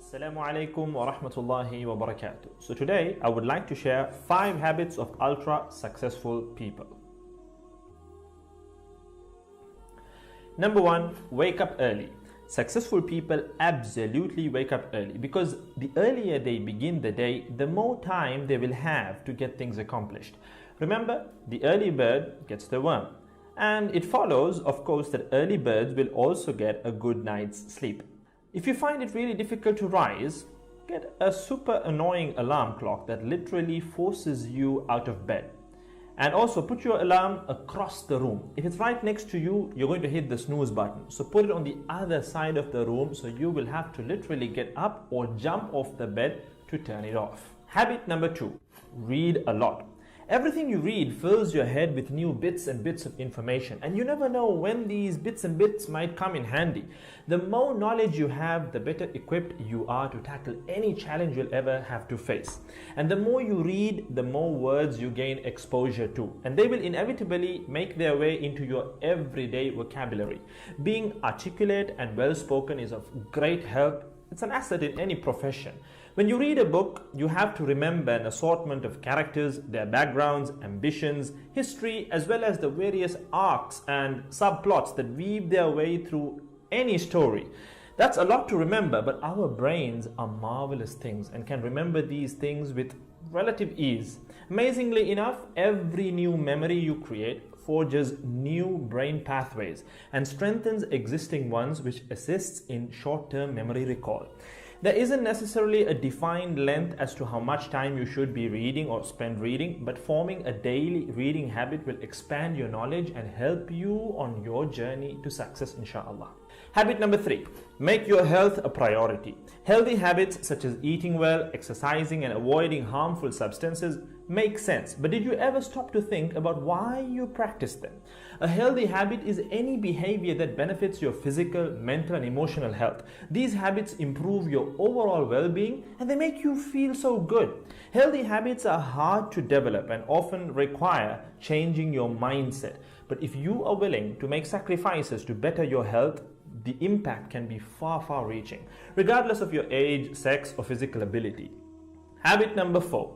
Assalamu alaikum wa rahmatullahi wa barakatuh. So today I would like to share 5 habits of ultra successful people. Number 1, wake up early. Successful people absolutely wake up early because the earlier they begin the day, the more time they will have to get things accomplished. Remember, the early bird gets the worm. And it follows, of course, that early birds will also get a good night's sleep. If you find it really difficult to rise, get a super annoying alarm clock that literally forces you out of bed. And also put your alarm across the room. If it's right next to you, you're going to hit the snooze button. So put it on the other side of the room so you will have to literally get up or jump off the bed to turn it off. Habit number 2, read a lot. Everything you read fills your head with new bits and bits of information, and you never know when these bits and bits might come in handy. The more knowledge you have, the better equipped you are to tackle any challenge you'll ever have to face. And the more you read, the more words you gain exposure to, and they will inevitably make their way into your everyday vocabulary. Being articulate and well-spoken is of great help. It's an asset in any profession. When you read a book, you have to remember an assortment of characters, their backgrounds, ambitions, history, as well as the various arcs and subplots that weave their way through any story. That's a lot to remember, but our brains are marvelous things and can remember these things with relative ease. Amazingly enough, every new memory you create forges new brain pathways and strengthens existing ones, which assists in short-term memory recall. There isn't necessarily a defined length as to how much time you should be reading or spend reading, but forming a daily reading habit will expand your knowledge and help you on your journey to success, inshallah. Habit number 3, make your health a priority. Healthy habits such as eating well, exercising, and avoiding harmful substances make sense, but did you ever stop to think about why you practice them? A healthy habit is any behavior that benefits your physical, mental, and emotional health. These habits improve your overall well-being and they make you feel so good. Healthy habits are hard to develop and often require changing your mindset. But if you are willing to make sacrifices to better your health, the impact can be far reaching, regardless of your age, sex, or physical ability. Habit number 4.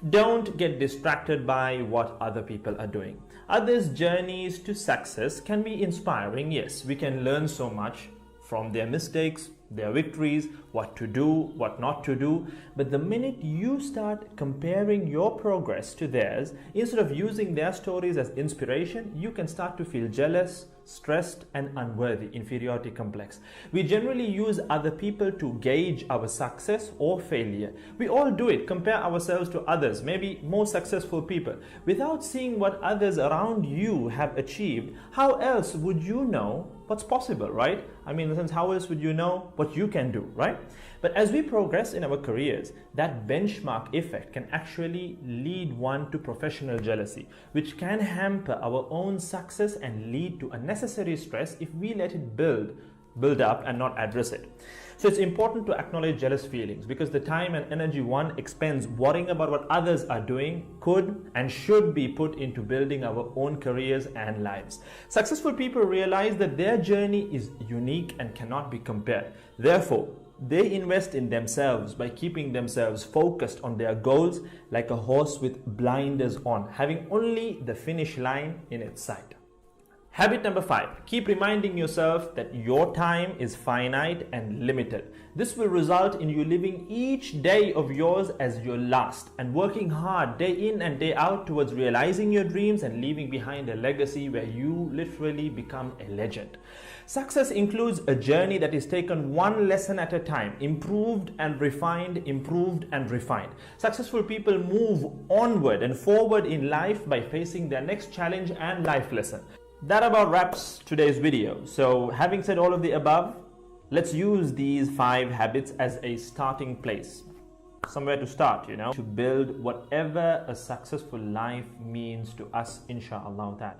Don't get distracted by what other people are doing. Others' journeys to success can be inspiring. Yes, we can learn so much from their mistakes, their victories, what to do, what not to do. But the minute you start comparing your progress to theirs, instead of using their stories as inspiration, you can start to feel jealous, stressed, and unworthy, inferiority complex. We generally use other people to gauge our success or failure. We all do it, compare ourselves to others, maybe more successful people. Without seeing what others around you have achieved, how else would you know what's possible, right? I mean, in the sense, how else would you know what you can do, right? But as we progress in our careers, that benchmark effect can actually lead one to professional jealousy, which can hamper our own success and lead to unnecessary stress if we let it build up and not address it. So it's important to acknowledge jealous feelings because the time and energy one expends worrying about what others are doing could and should be put into building our own careers and lives. Successful people realize that their journey is unique and cannot be compared. Therefore, they invest in themselves by keeping themselves focused on their goals like a horse with blinders on, having only the finish line in its sight. Habit number 5, keep reminding yourself that your time is finite and limited. This will result in you living each day of yours as your last and working hard day in and day out towards realizing your dreams and leaving behind a legacy where you literally become a legend. Success includes a journey that is taken one lesson at a time, improved and refined, improved and refined. Successful people move onward and forward in life by facing their next challenge and life lesson. That about wraps today's video. So having said all of the above, let's use these 5 habits as a starting place. Somewhere to start, to build whatever a successful life means to us, inshallah.